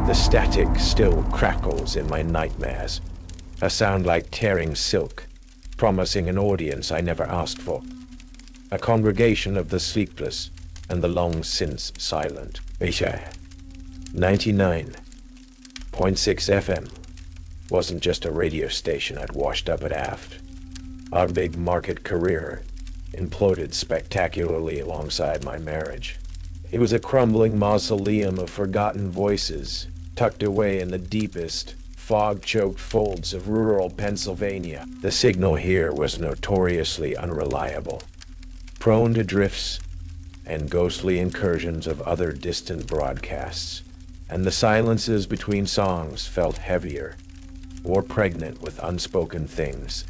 The static still crackles in my nightmares, a sound like tearing silk, promising an audience I never asked for. A congregation of the sleepless and the long since silent. 99.6 FM wasn't just a radio station I'd washed up at aft. Our big market career imploded spectacularly alongside my marriage. It was a crumbling mausoleum of forgotten voices, tucked away in the deepest, fog-choked folds of rural Pennsylvania. The signal here was notoriously unreliable, prone to drifts and ghostly incursions of other distant broadcasts, and the silences between songs felt heavier, more pregnant with unspoken things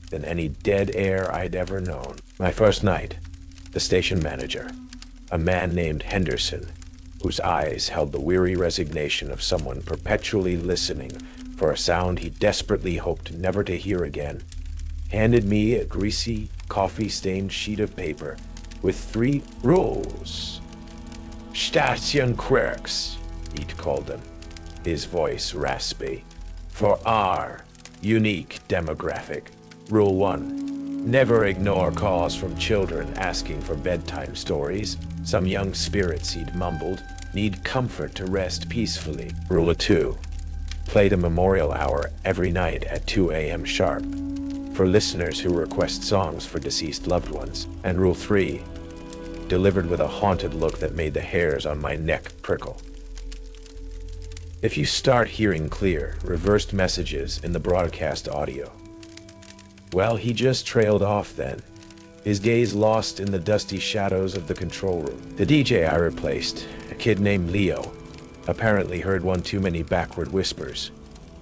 than any dead air I'd ever known. My first night, the station manager, a man named Henderson, whose eyes held the weary resignation of someone perpetually listening for a sound he desperately hoped never to hear again, handed me a greasy, coffee-stained sheet of paper with 3 rules. Station quirks, he'd called them, his voice raspy. For our unique demographic. Rule 1. Never ignore calls from children asking for bedtime stories. Some young spirits, he'd mumbled, need comfort to rest peacefully. Rule 2. Play the memorial hour every night at 2 a.m. sharp for listeners who request songs for deceased loved ones. And Rule 3. Delivered with a haunted look that made the hairs on my neck prickle. If you start hearing clear, reversed messages in the broadcast audio, well, he just trailed off then, his gaze lost in the dusty shadows of the control room. The DJ I replaced, a kid named Leo, apparently heard one too many backward whispers.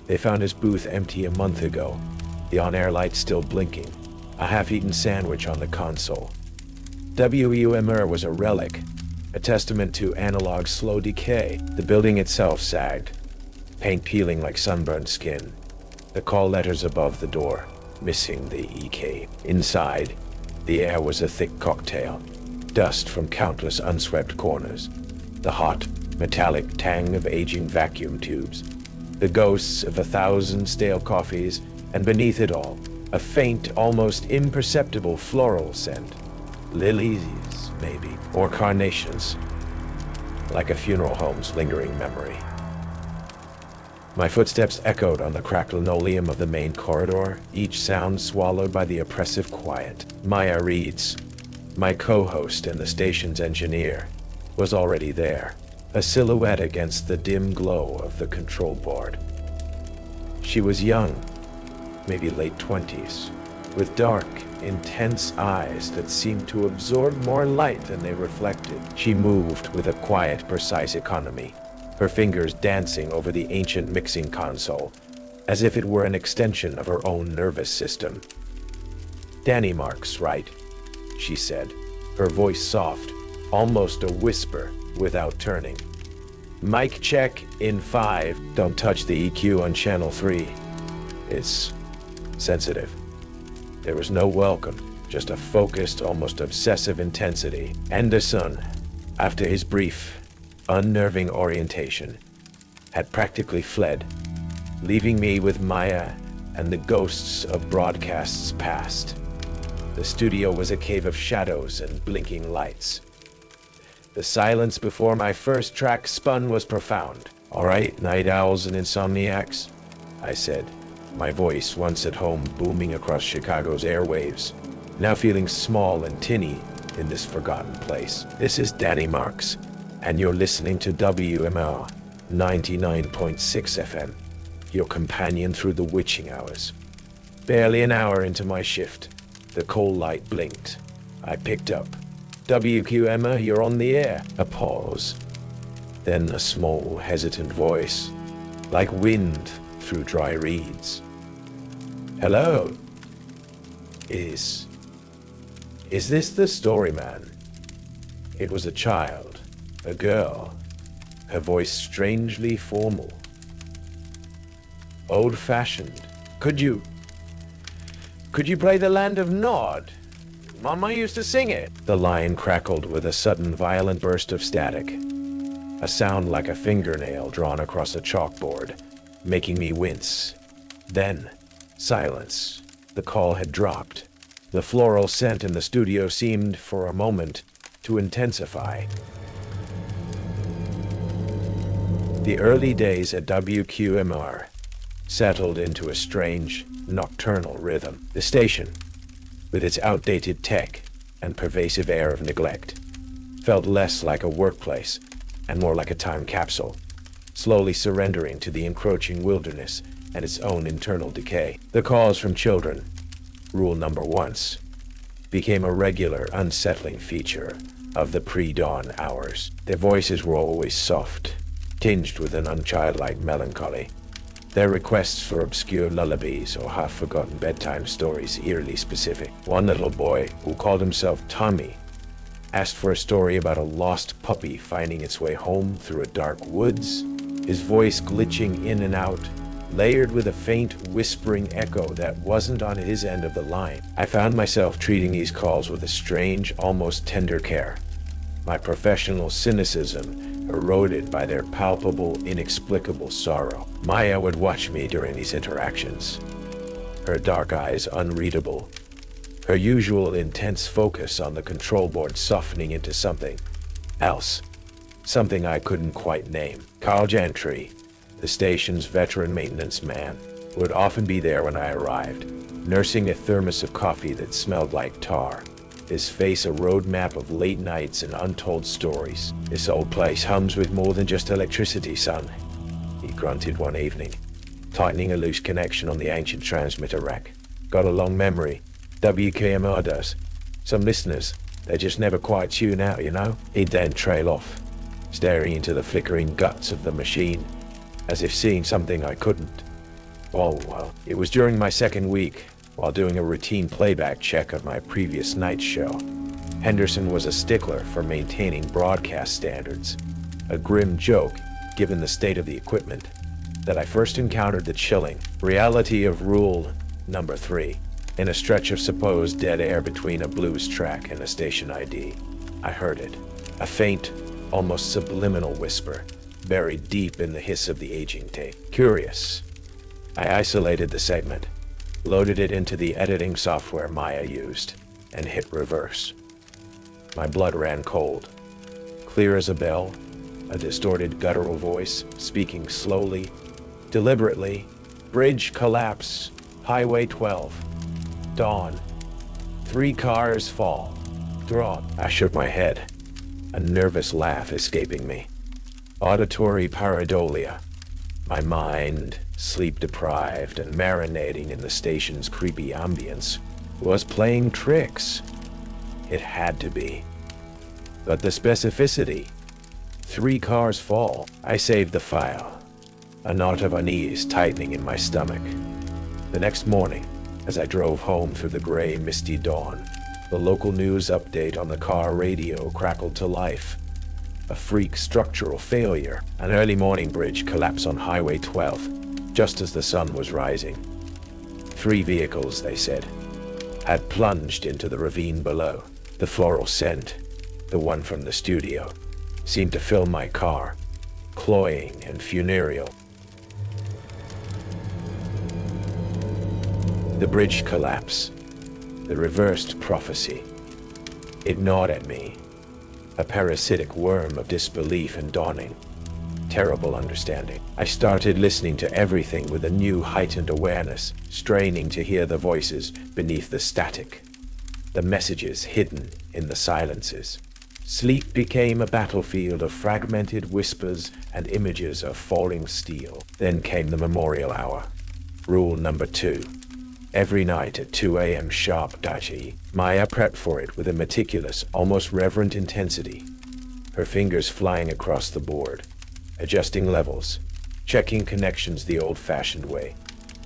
They found his booth empty a month ago, the on-air lights still blinking, a half-eaten sandwich on the console. WUMR was a relic, a testament to analog slow decay. The building itself sagged, paint peeling like sunburned skin, the call letters above the door missing the EK. Inside, the air was a thick cocktail, dust from countless unswept corners, the hot, metallic tang of aging vacuum tubes, the ghosts of 1,000 stale coffees, and beneath it all, a faint, almost imperceptible floral scent. Lilies, maybe, or carnations, like a funeral home's lingering memory. My footsteps echoed on the cracked linoleum of the main corridor, each sound swallowed by the oppressive quiet. Maya Reeds, my co-host and the station's engineer, was already there, a silhouette against the dim glow of the control board. She was young, maybe late 20s, with dark, intense eyes that seemed to absorb more light than they reflected. She moved with a quiet, precise economy, her fingers dancing over the ancient mixing console, as if it were an extension of her own nervous system. "Danny Marks, right?" she said, her voice soft, almost a whisper without turning. "Mic check in 5. Don't touch the EQ on channel 3. It's sensitive." There was no welcome, just a focused, almost obsessive intensity. Anderson, after his brief, unnerving orientation, had practically fled, leaving me with Maya and the ghosts of broadcasts past. The studio was a cave of shadows and blinking lights. The silence before my first track spun was profound. "All right, night owls and insomniacs," I said, my voice once at home booming across Chicago's airwaves, now feeling small and tinny in this forgotten place. "This is Danny Marks, and you're listening to WMR 99.6 FM, your companion through the witching hours." Barely an hour into my shift, the coal light blinked. I picked up. "WQMR, you're on the air." A pause. Then a small, hesitant voice, like wind through dry reeds. "Hello? Is this the story man?" It was a child, a girl, her voice strangely formal. "Old-fashioned. Could you play the Land of Nod? Mama used to sing it." The line crackled with a sudden violent burst of static. a sound like a fingernail drawn across a chalkboard, making me wince. Then, silence. The call had dropped. The floral scent in the studio seemed, for a moment, to intensify. The early days at WQMR settled into a strange, nocturnal rhythm. The station, with its outdated tech and pervasive air of neglect, felt less like a workplace and more like a time capsule, slowly surrendering to the encroaching wilderness and its own internal decay. The calls from children, rule number once, became a regular, unsettling feature of the pre-dawn hours. Their voices were always soft, tinged with an unchildlike melancholy. Their requests for obscure lullabies or half-forgotten bedtime stories eerily specific. One little boy, who called himself Tommy, asked for a story about a lost puppy finding its way home through a dark woods, his voice glitching in and out, layered with a faint, whispering echo that wasn't on his end of the line. I found myself treating these calls with a strange, almost tender care, my professional cynicism eroded by their palpable, inexplicable sorrow. Maya would watch me during these interactions, her dark eyes unreadable, her usual intense focus on the control board softening into something else, something I couldn't quite name. Carl Gentry, the station's veteran maintenance man, would often be there when I arrived, nursing a thermos of coffee that smelled like tar, his face a roadmap of late nights and untold stories. "This old place hums with more than just electricity, son," he grunted one evening, tightening a loose connection on the ancient transmitter rack. "Got a long memory. WKMR does. Some listeners, they just never quite tune out, you know?" He'd then trail off, staring into the flickering guts of the machine, as if seeing something I couldn't. Oh, well, it was during my second week, while doing a routine playback check of my previous night show. Henderson was a stickler for maintaining broadcast standards, a grim joke given the state of the equipment, that I first encountered the chilling reality of rule number 3, in a stretch of supposed dead air between a blues track and a station ID. I heard it, a faint, almost subliminal whisper, buried deep in the hiss of the aging tape. Curious, I isolated the segment, loaded it into the editing software Maya used, and hit reverse. My blood ran cold. Clear as a bell, a distorted guttural voice, speaking slowly, deliberately. "Bridge collapse, Highway 12. Dawn. 3 cars fall. Drop." I shook my head, a nervous laugh escaping me. Auditory pareidolia. My mind, sleep-deprived and marinating in the station's creepy ambience, was playing tricks. It had to be. But the specificity. 3 cars fall. I saved the file, a knot of unease tightening in my stomach. The next morning, as I drove home through the gray, misty dawn, the local news update on the car radio crackled to life. A freak structural failure. An early morning bridge collapse on Highway 12, just as the sun was rising. 3 vehicles, they said, had plunged into the ravine below. The floral scent, the one from the studio, seemed to fill my car, cloying and funereal. The bridge collapse, the reversed prophecy. It gnawed at me, a parasitic worm of disbelief and dawning, terrible understanding. I started listening to everything with a new heightened awareness, straining to hear the voices beneath the static, the messages hidden in the silences. Sleep became a battlefield of fragmented whispers and images of falling steel. Then came the memorial hour. Rule number 2. Every night at 2 a.m. sharp. Maya prepped for it with a meticulous, almost reverent intensity, her fingers flying across the board, adjusting levels, checking connections the old-fashioned way,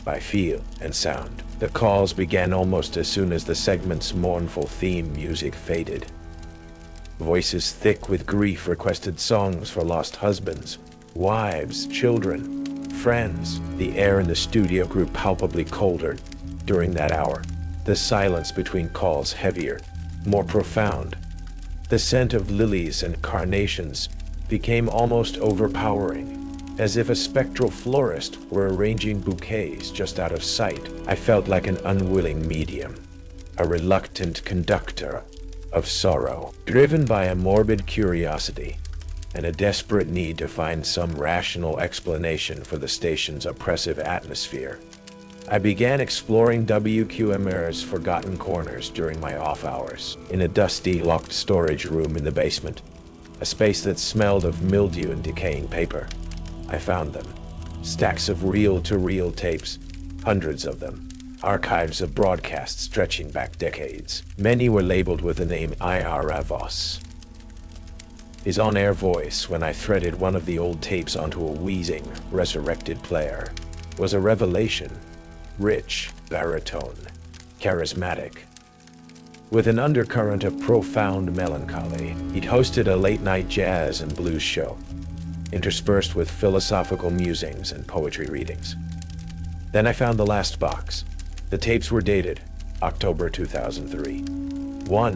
by feel and sound. The calls began almost as soon as the segment's mournful theme music faded. Voices thick with grief requested songs for lost husbands, wives, children, friends. The air in the studio grew palpably colder during that hour, the silence between calls heavier, more profound. The scent of lilies and carnations became almost overpowering, as if a spectral florist were arranging bouquets just out of sight. I felt like an unwilling medium, a reluctant conductor of sorrow, driven by a morbid curiosity and a desperate need to find some rational explanation for the station's oppressive atmosphere. I began exploring WQMR's forgotten corners during my off hours, in a dusty, locked storage room in the basement, a space that smelled of mildew and decaying paper. I found them, stacks of reel-to-reel tapes, hundreds of them, archives of broadcasts stretching back decades. Many were labeled with the name Ira Voss. His on-air voice, when I threaded one of the old tapes onto a wheezing, resurrected player, was a revelation. Rich, baritone, charismatic. With an undercurrent of profound melancholy, he'd hosted a late-night jazz and blues show, interspersed with philosophical musings and poetry readings. Then I found the last box. The tapes were dated October 2003. One,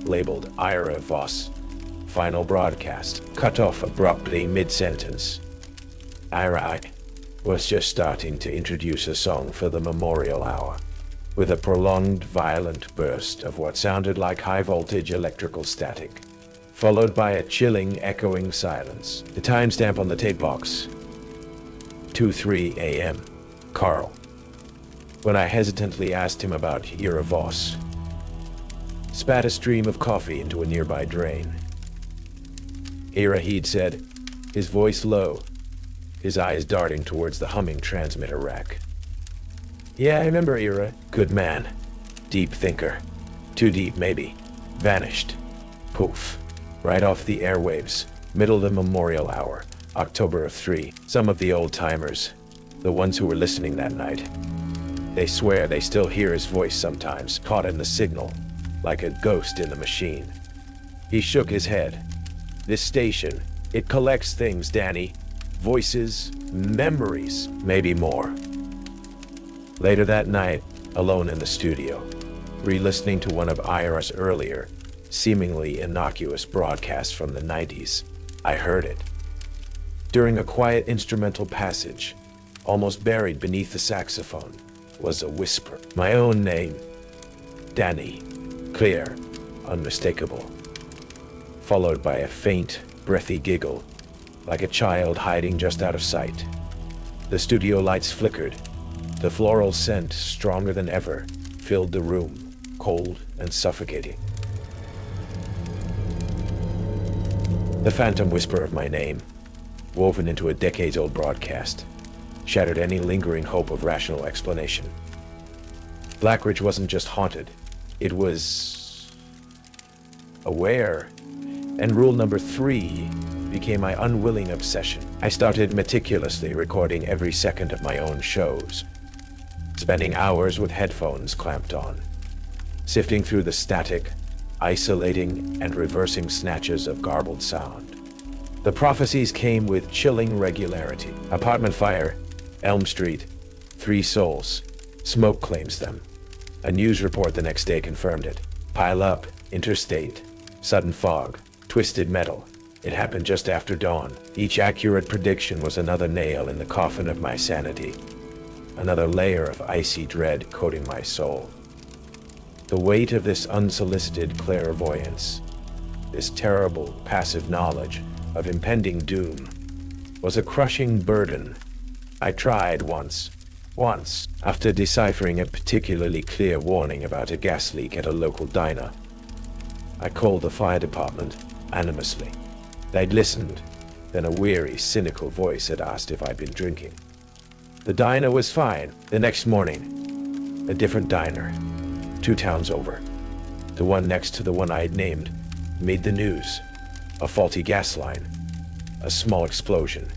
labeled Ira Voss, final broadcast, cut off abruptly mid-sentence. Ira was just starting to introduce a song for the memorial hour, with a prolonged, violent burst of what sounded like high-voltage electrical static, followed by a chilling, echoing silence. The timestamp on the tape box, 2:03 a.m. Carl. When I hesitantly asked him about Ira Voss, spat a stream of coffee into a nearby drain. Ira, he'd said, his voice low, his eyes darting towards the humming transmitter rack. Yeah, I remember Ira. Good man. Deep thinker. Too deep, maybe. Vanished. Poof. Right off the airwaves. Middle of the memorial hour. October of '03. Some of the old-timers, the ones who were listening that night, they swear they still hear his voice sometimes, caught in the signal, like a ghost in the machine. He shook his head. This station, it collects things, Danny. Voices, memories, maybe more. Later that night, alone in the studio, re-listening to one of Ira's earlier, seemingly innocuous broadcasts from the 90s, I heard it. During a quiet instrumental passage, almost buried beneath the saxophone, was a whisper. My own name, Danny, clear, unmistakable, followed by a faint, breathy giggle, like a child hiding just out of sight. The studio lights flickered. The floral scent, stronger than ever, filled the room, cold and suffocating. The phantom whisper of my name, woven into a decades-old broadcast, shattered any lingering hope of rational explanation. Blackridge wasn't just haunted, it was aware, and rule number 3 became my unwilling obsession. I started meticulously recording every second of my own shows, spending hours with headphones clamped on, sifting through the static, isolating and reversing snatches of garbled sound. The prophecies came with chilling regularity. Apartment fire, Elm Street, 3 souls. Smoke claims them. A news report the next day confirmed it. Pile up, interstate, sudden fog, twisted metal. It happened just after dawn. Each accurate prediction was another nail in the coffin of my sanity, another layer of icy dread coating my soul. The weight of this unsolicited clairvoyance, this terrible passive knowledge of impending doom, was a crushing burden. I tried once, after deciphering a particularly clear warning about a gas leak at a local diner. I called the fire department anonymously. They'd listened, then a weary, cynical voice had asked if I'd been drinking. The diner was fine. The next morning, a different diner, 2 towns over. The one next to the one I had named made the news. A faulty gas line, a small explosion.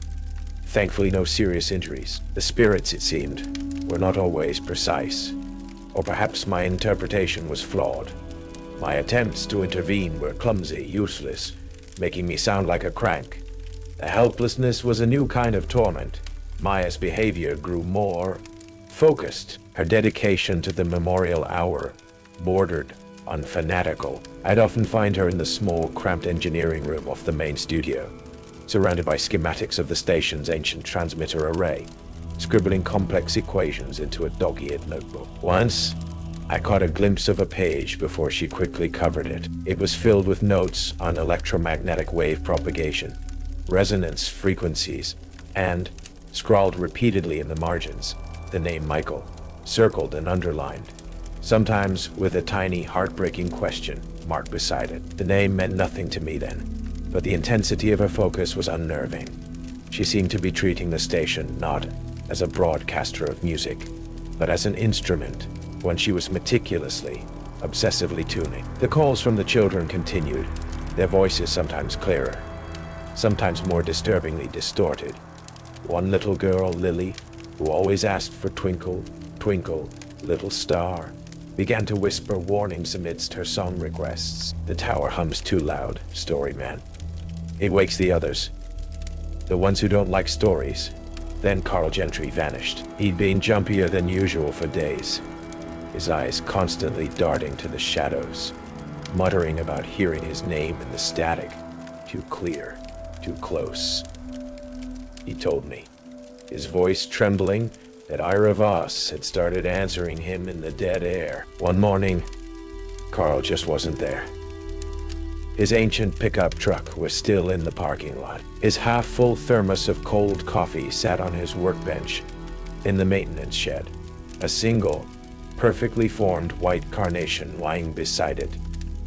Thankfully, no serious injuries. The spirits, it seemed, were not always precise, or perhaps my interpretation was flawed. My attempts to intervene were clumsy, useless, making me sound like a crank. The helplessness was a new kind of torment. Maya's behavior grew more focused. Her dedication to the memorial hour bordered on fanatical. I'd often find her in the small, cramped engineering room off the main studio, surrounded by schematics of the station's ancient transmitter array, scribbling complex equations into a dog-eared notebook. Once, I caught a glimpse of a page before she quickly covered it. It was filled with notes on electromagnetic wave propagation, resonance frequencies, and, scrawled repeatedly in the margins, the name Michael, circled and underlined, sometimes with a tiny, heartbreaking question mark beside it. The name meant nothing to me then, but the intensity of her focus was unnerving. She seemed to be treating the station not as a broadcaster of music, but as an instrument, one she was meticulously, obsessively tuning. The calls from the children continued, their voices sometimes clearer, sometimes more disturbingly distorted. One little girl, Lily, who always asked for Twinkle, Twinkle, Little Star, began to whisper warnings amidst her song requests. The tower hums too loud, Storyman. It wakes the others, the ones who don't like stories. Then Carl Gentry vanished. He'd been jumpier than usual for days, his eyes constantly darting to the shadows, muttering about hearing his name in the static. Too clear, too close. He told me, his voice trembling, that Ira Voss had started answering him in the dead air. One morning, Carl just wasn't there. His ancient pickup truck was still in the parking lot. His half-full thermos of cold coffee sat on his workbench in the maintenance shed, a single, perfectly formed white carnation lying beside it,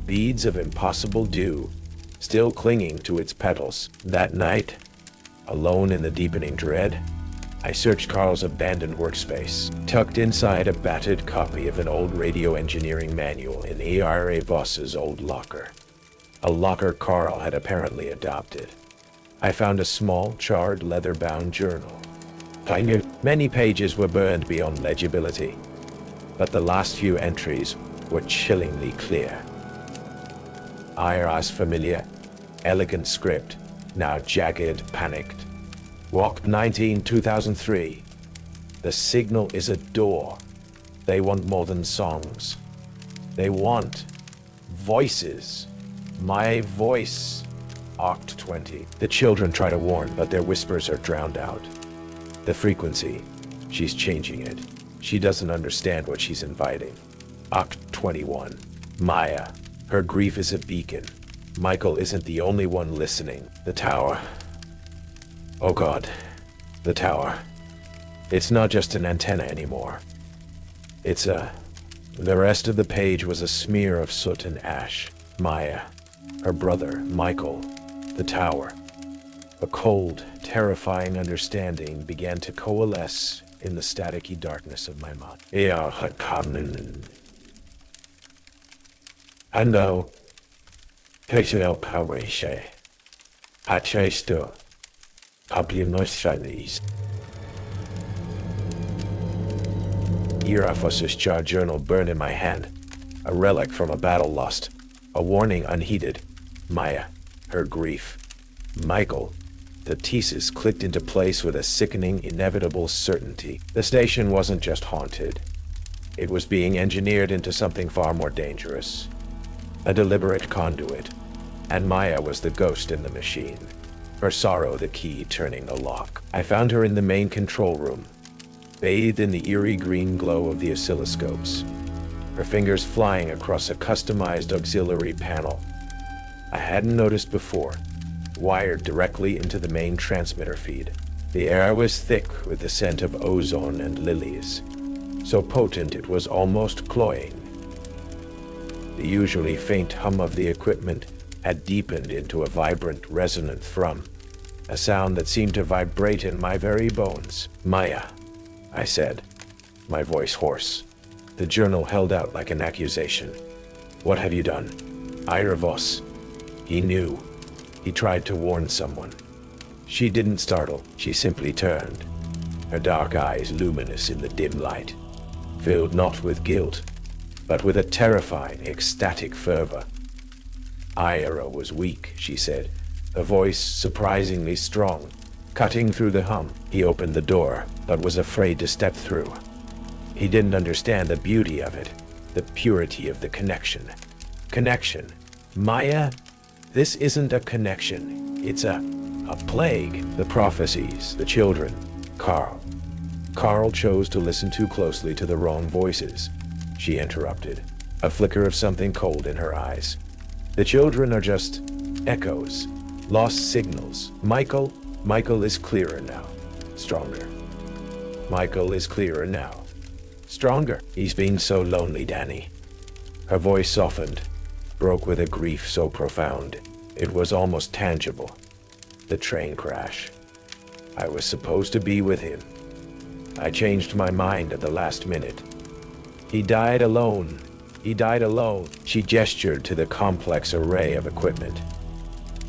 beads of impossible dew still clinging to its petals. That night, alone in the deepening dread, I searched Carl's abandoned workspace, tucked inside a battered copy of an old radio engineering manual in Ira Voss's old locker, a locker Carl had apparently adopted. I found a small, charred, leather-bound journal. Many pages were burned beyond legibility, but the last few entries were chillingly clear. Ira's familiar, elegant script, now jagged, panicked. Walk 19, 2003. The signal is a door. They want more than songs. They want voices. My voice. Oct 20. The children try to warn, but their whispers are drowned out. The frequency. She's changing it. She doesn't understand what she's inviting. Oct 21. Maya. Her grief is a beacon. Michael isn't the only one listening. The tower. Oh God. The tower. It's not just an antenna anymore. It's a... The rest of the page was a smear of soot and ash. Maya. Her brother, Michael. The tower. A cold, terrifying understanding began to coalesce in the staticky darkness of my mind. I know. Pixel power share. I chased to public noise. Irafos's chart journal burned in my hand, a relic from a battle lost, a warning unheeded. Maya, her grief. Michael. The thesis clicked into place with a sickening, inevitable certainty. The station wasn't just haunted. It was being engineered into something far more dangerous. A deliberate conduit. And Maya was the ghost in the machine. Her sorrow the key turning the lock. I found her in the main control room, bathed in the eerie green glow of the oscilloscopes, her fingers flying across a customized auxiliary panel I hadn't noticed before, wired directly into the main transmitter feed. The air was thick with the scent of ozone and lilies, so potent it was almost cloying. The usually faint hum of the equipment had deepened into a vibrant, resonant thrum, a sound that seemed to vibrate in my very bones. Maya, I said, my voice hoarse. The journal held out like an accusation. What have you done? Ira Voss. He knew. He tried to warn someone. She didn't startle. She simply turned, her dark eyes luminous in the dim light, filled not with guilt, but with a terrifying, ecstatic fervor. Ira was weak, she said, a voice surprisingly strong, cutting through the hum. He opened the door, but was afraid to step through. He didn't understand the beauty of it, the purity of the connection. Connection. Maya, this isn't a connection. It's a A plague. The prophecies, the children. Carl. Carl chose to listen too closely to the wrong voices. She interrupted, a flicker of something cold in her eyes. The children are just echoes, lost signals. Michael is clearer now. Stronger. Michael is clearer now. Stronger. He's been so lonely, Danny. Her voice softened, broke with a grief so profound, it was almost tangible. The train crash. I was supposed to be with him. I changed my mind at the last minute. He died alone. He died alone. She gestured to the complex array of equipment.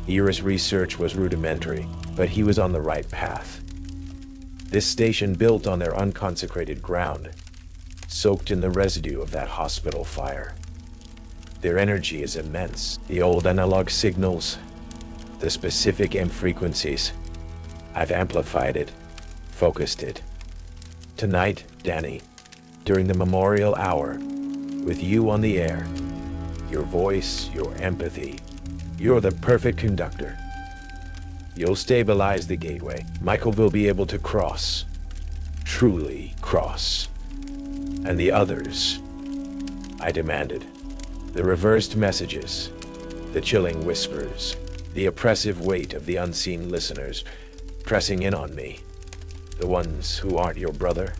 Ira's research was rudimentary, but he was on the right path. This station built on their unconsecrated ground, soaked in the residue of that hospital fire. Their energy is immense. The old analog signals, the specific M frequencies. I've amplified it, focused it. Tonight, Danny, during the memorial hour, with you on the air, your voice, your empathy, you're the perfect conductor. You'll stabilize the gateway. Michael will be able to cross, truly cross. And the others, I demanded. The reversed messages, the chilling whispers, the oppressive weight of the unseen listeners pressing in on me. The ones who aren't your brother,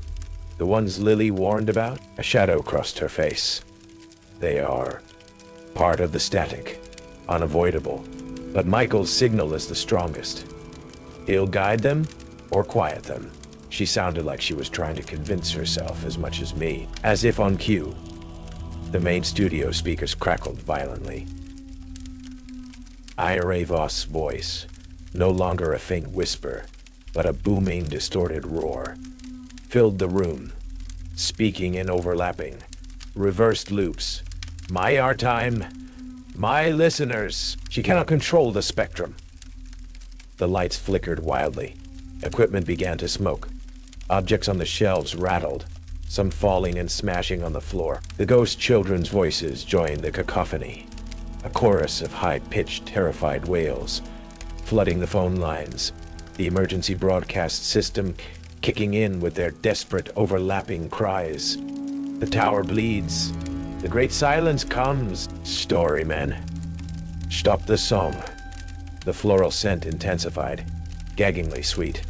the ones Lily warned about. A shadow crossed her face. They are part of the static, unavoidable. But Michael's signal is the strongest. He'll guide them or quiet them. She sounded like she was trying to convince herself as much as me, as if on cue. The main studio speakers crackled violently. Ira Voss' voice, no longer a faint whisper, but a booming, distorted roar, filled the room, speaking in overlapping, reversed loops. My art time, my listeners. She cannot control the spectrum. The lights flickered wildly. Equipment began to smoke. Objects on the shelves rattled, some falling and smashing on the floor. The ghost children's voices joined the cacophony, a chorus of high-pitched, terrified wails, flooding the phone lines, the emergency broadcast system kicking in with their desperate, overlapping cries. The tower bleeds. The great silence comes. Storyman. Stop the song. The floral scent intensified, gaggingly sweet,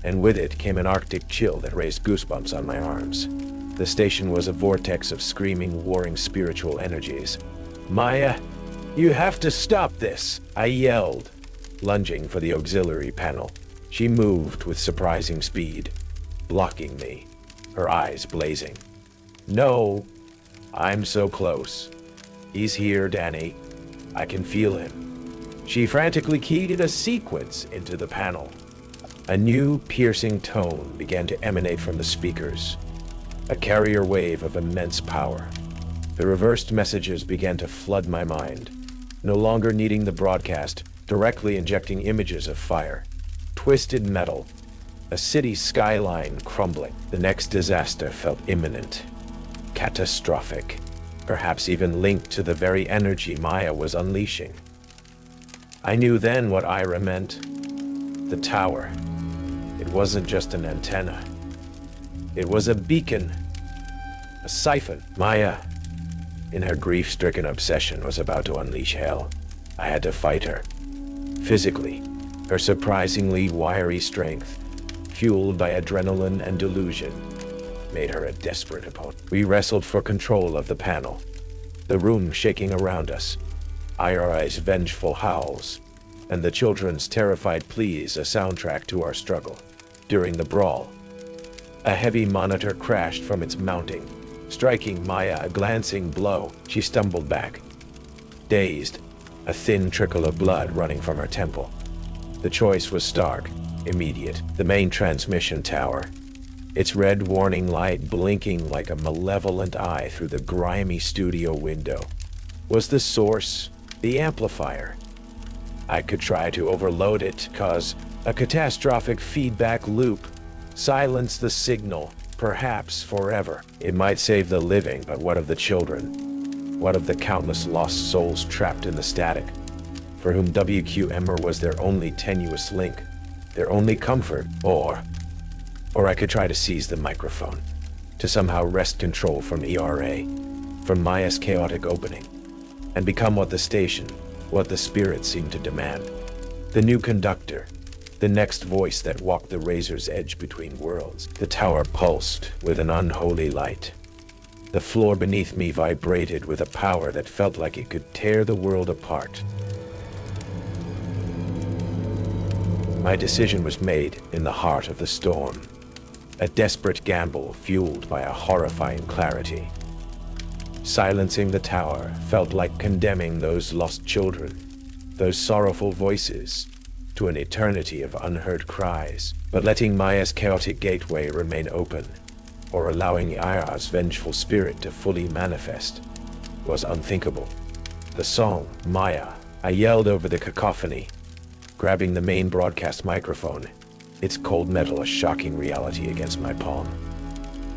and with it came an arctic chill that raised goosebumps on my arms. The station was a vortex of screaming, warring spiritual energies. Maya, you have to stop this, I yelled, lunging for the auxiliary panel. She moved with surprising speed, blocking me, her eyes blazing. No, I'm so close. He's here, Danny. I can feel him. She frantically keyed a sequence into the panel. A new, piercing tone began to emanate from the speakers, a carrier wave of immense power. The reversed messages began to flood my mind, no longer needing the broadcast, directly injecting images of fire, twisted metal, a city skyline crumbling. The next disaster felt imminent, catastrophic, perhaps even linked to the very energy Maya was unleashing. I knew then what Ira meant. The tower. It wasn't just an antenna. It was a beacon, a siphon. Maya, in her grief-stricken obsession, was about to unleash hell. I had to fight her. Physically, her surprisingly wiry strength, fueled by adrenaline and delusion, made her a desperate opponent. We wrestled for control of the panel, the room shaking around us, Ira's vengeful howls, and the children's terrified pleas a soundtrack to our struggle. During the brawl, a heavy monitor crashed from its mounting, striking Maya a glancing blow. She stumbled back, dazed, a thin trickle of blood running from her temple. The choice was stark, immediate. The main transmission tower, its red warning light blinking like a malevolent eye through the grimy studio window, was the source, the amplifier. I could try to overload it, cause a catastrophic feedback loop, silence the signal, perhaps forever. It might save the living, but what of the children? What of the countless lost souls trapped in the static? for whom WQMR was their only tenuous link, their only comfort, or I could try to seize the microphone, to somehow wrest control from ERA, from Maya's chaotic opening, and become what the station, what the spirit seemed to demand. The new conductor, the next voice that walked the razor's edge between worlds. The tower pulsed with an unholy light. The floor beneath me vibrated with a power that felt like it could tear the world apart. My decision was made in the heart of the storm. A desperate gamble fueled by a horrifying clarity. Silencing the tower felt like condemning those lost children, those sorrowful voices, to an eternity of unheard cries. But letting Maya's chaotic gateway remain open, or allowing Aya's vengeful spirit to fully manifest, was unthinkable. The song, Maya, I yelled over the cacophony, grabbing the main broadcast microphone, its cold metal a shocking reality against my palm.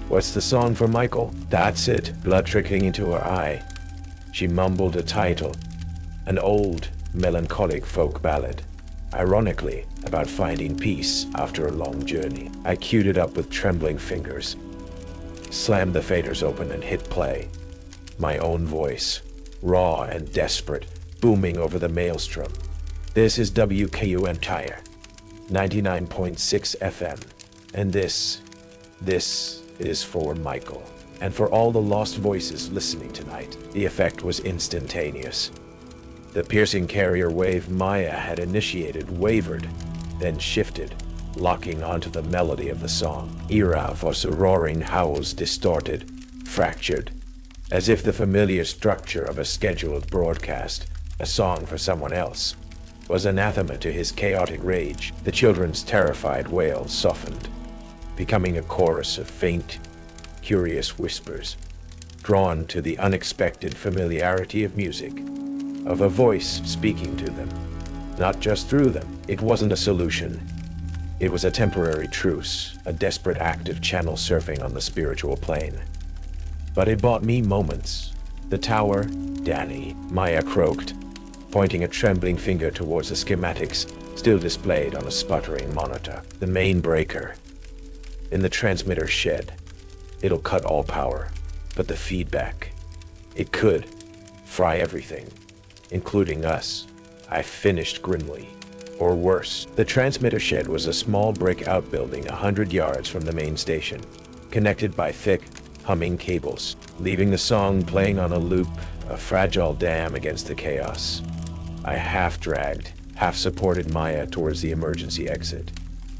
What's the song for Michael? That's it, blood trickling into her eye. She mumbled a title, an old, melancholic folk ballad, ironically about finding peace after a long journey. I queued it up with trembling fingers, slammed the faders open and hit play. My own voice, raw and desperate, booming over the maelstrom. This is WKUM 99.6 FM, and this is for Michael, and for all the lost voices listening tonight. The effect was instantaneous. The piercing carrier wave Maya had initiated wavered, then shifted, locking onto the melody of the song. Era was roaring howls distorted, fractured, as if the familiar structure of a scheduled broadcast, a song for someone else, was anathema to his chaotic rage. The children's terrified wails softened, becoming a chorus of faint, curious whispers, drawn to the unexpected familiarity of music, of a voice speaking to them, not just through them. It wasn't a solution. It was a temporary truce, a desperate act of channel surfing on the spiritual plane. But it bought me moments. The tower, Danny, Maya croaked, pointing a trembling finger towards the schematics still displayed on a sputtering monitor. The main breaker. In the transmitter shed. It'll cut all power, but the feedback, it could fry everything, including us. I finished grimly. Or worse. The transmitter shed was a small brick outbuilding 100 yards from the main station, connected by thick, humming cables, leaving the song playing on a loop, a fragile dam against the chaos. I half-dragged, half-supported Maya towards the emergency exit.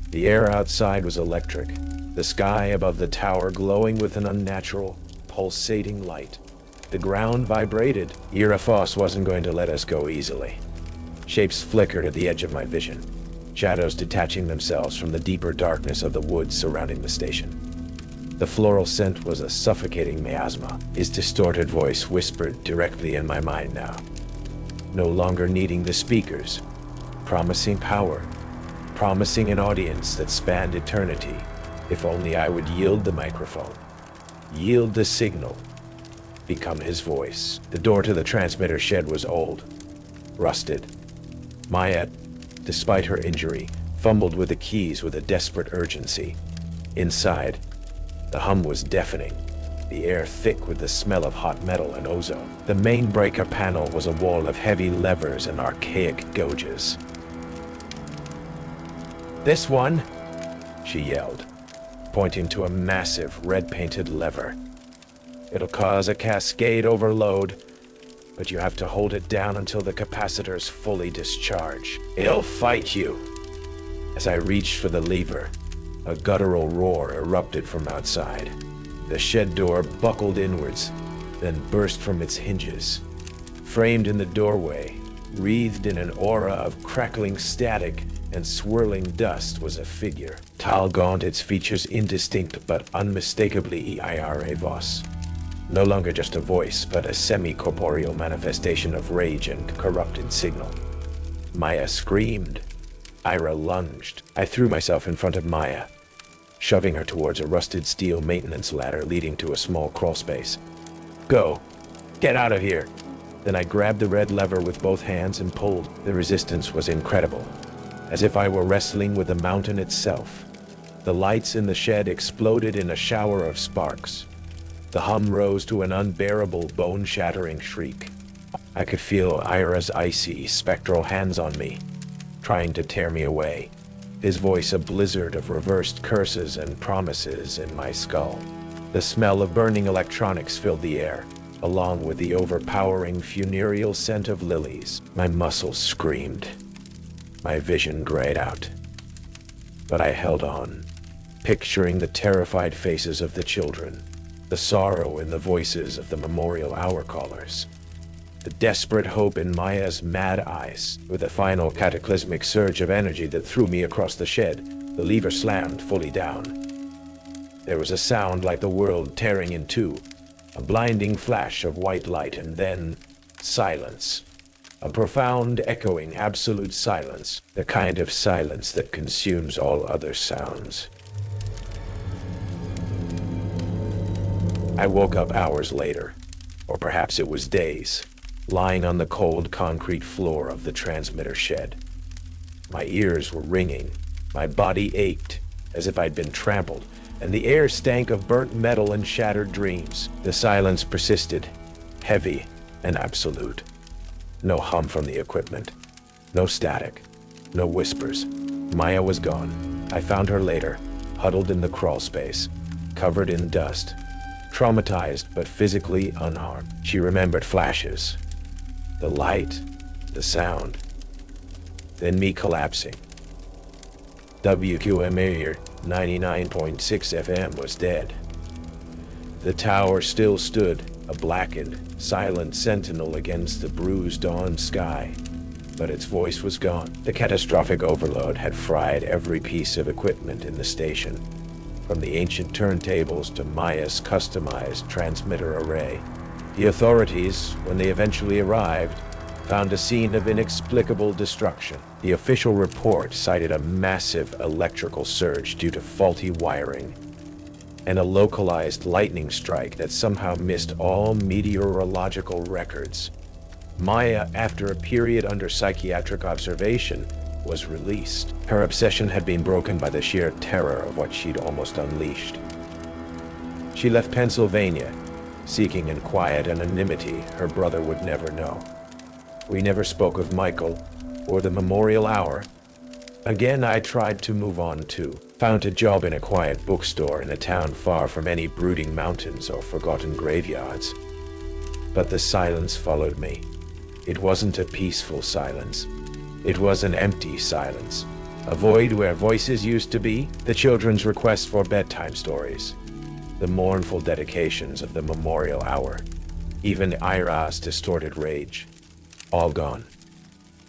The air outside was electric, the sky above the tower glowing with an unnatural, pulsating light. The ground vibrated. Ira Foss wasn't going to let us go easily. Shapes flickered at the edge of my vision, shadows detaching themselves from the deeper darkness of the woods surrounding the station. The floral scent was a suffocating miasma. His distorted voice whispered directly in my mind now, no longer needing the speakers, promising power, promising an audience that spanned eternity, if only I would yield the microphone, yield the signal, become his voice. The door to the transmitter shed was old, rusted. Maya, despite her injury, fumbled with the keys with a desperate urgency. Inside, the hum was deafening, the air thick with the smell of hot metal and ozone. The main breaker panel was a wall of heavy levers and archaic gauges. "This one," she yelled, pointing to a massive red-painted lever. "It'll cause a cascade overload, but you have to hold it down until the capacitors fully discharge. It'll fight you." As I reached for the lever, a guttural roar erupted from outside. The shed door buckled inwards, then burst from its hinges. Framed in the doorway, wreathed in an aura of crackling static and swirling dust, was a figure. Tall, gaunt, its features indistinct but unmistakably Ira Voss. No longer just a voice, but a semi-corporeal manifestation of rage and corrupted signal. Maya screamed. Ira lunged. I threw myself in front of Maya, shoving her towards a rusted steel maintenance ladder leading to a small crawl space. "Go. Get out of here," Then I grabbed the red lever with both hands and pulled. The resistance was incredible, as if I were wrestling with the mountain itself. The lights in the shed exploded in a shower of sparks. The hum rose to an unbearable, bone-shattering shriek. I could feel Ira's icy, spectral hands on me, trying to tear me away. His voice a blizzard of reversed curses and promises in my skull. The smell of burning electronics filled the air, along with the overpowering funereal scent of lilies. My muscles screamed. My vision grayed out. But I held on, picturing the terrified faces of the children, the sorrow in the voices of the memorial hour callers, the desperate hope in Maya's mad eyes. With a final cataclysmic surge of energy that threw me across the shed, the lever slammed fully down. There was a sound like the world tearing in two, a blinding flash of white light, and then silence. A profound, echoing, absolute silence, the kind of silence that consumes all other sounds. I woke up hours later, or perhaps it was days, lying on the cold concrete floor of the transmitter shed. My ears were ringing, my body ached, as if I'd been trampled, and the air stank of burnt metal and shattered dreams. The silence persisted, heavy and absolute. No hum from the equipment, no static, no whispers. Maya was gone. I found her later, huddled in the crawl space, covered in dust, traumatized but physically unharmed. She remembered flashes, the light, the sound, then me collapsing. WQMA 99.6 FM was dead. The tower still stood, a blackened, silent sentinel against the bruised dawn sky, but its voice was gone. The catastrophic overload had fried every piece of equipment in the station, from the ancient turntables to Maya's customized transmitter array. The authorities, when they eventually arrived, found a scene of inexplicable destruction. The official report cited a massive electrical surge due to faulty wiring, and a localized lightning strike that somehow missed all meteorological records. Maya, after a period under psychiatric observation, was released. Her obsession had been broken by the sheer terror of what she'd almost unleashed. She left Pennsylvania, seeking in quiet anonymity her brother would never know. We never spoke of Michael or the memorial hour. Again, I tried to move on too. Found a job in a quiet bookstore in a town far from any brooding mountains or forgotten graveyards. But the silence followed me. It wasn't a peaceful silence. It was an empty silence. A void where voices used to be, the children's requests for bedtime stories, the mournful dedications of the memorial hour, even Ira's distorted rage. All gone.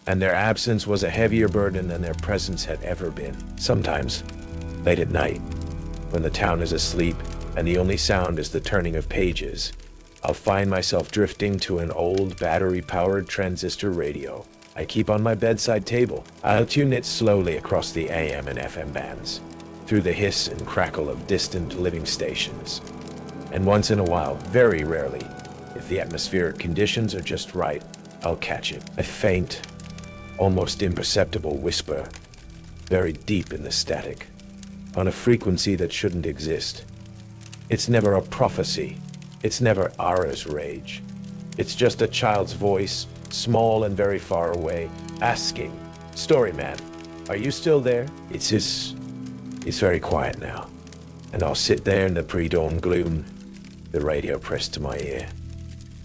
And their absence was a heavier burden than their presence had ever been. Sometimes, late at night, when the town is asleep and the only sound is the turning of pages, I'll find myself drifting to an old battery-powered transistor radio I keep on my bedside table. I'll tune it slowly across the AM and FM bands, through the hiss and crackle of distant living stations. And once in a while, very rarely, if the atmospheric conditions are just right, I'll catch it. A faint, almost imperceptible whisper, buried deep in the static, on a frequency that shouldn't exist. It's never a prophecy. It's never Ara's rage. It's just a child's voice, small and very far away, asking, "Storyman, are you still there?" It's very quiet now, and I'll sit there in the pre-dawn gloom, the radio pressed to my ear,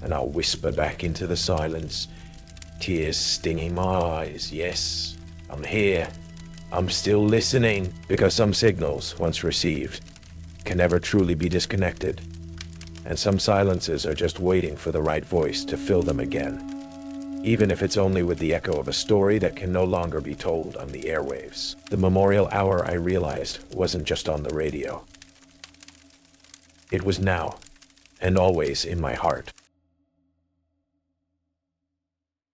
and I'll whisper back into the silence, tears stinging my eyes. Yes, I'm here. I'm still listening, because some signals, once received, can never truly be disconnected, and some silences are just waiting for the right voice to fill them again, even if it's only with the echo of a story that can no longer be told on the airwaves. The memorial hour, I realized, wasn't just on the radio. It was now, and always in my heart.